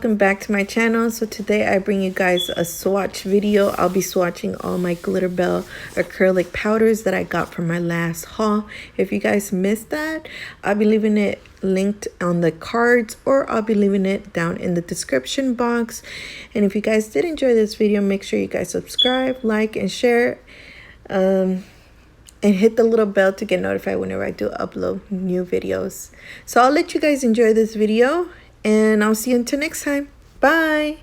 welcome back to my channel. So today I bring you guys a swatch video. I'll be swatching all my Glitterbel acrylic powders that I got from my last haul. If you guys missed that, I'll be leaving it linked on the cards, or I'll be leaving it down in the description box. And if you guys did enjoy this video, make sure you guys subscribe, like, and share, and hit the little bell to get notified whenever I do upload new videos. So I'll let you guys enjoy this video, and I'll see you until next time. Bye.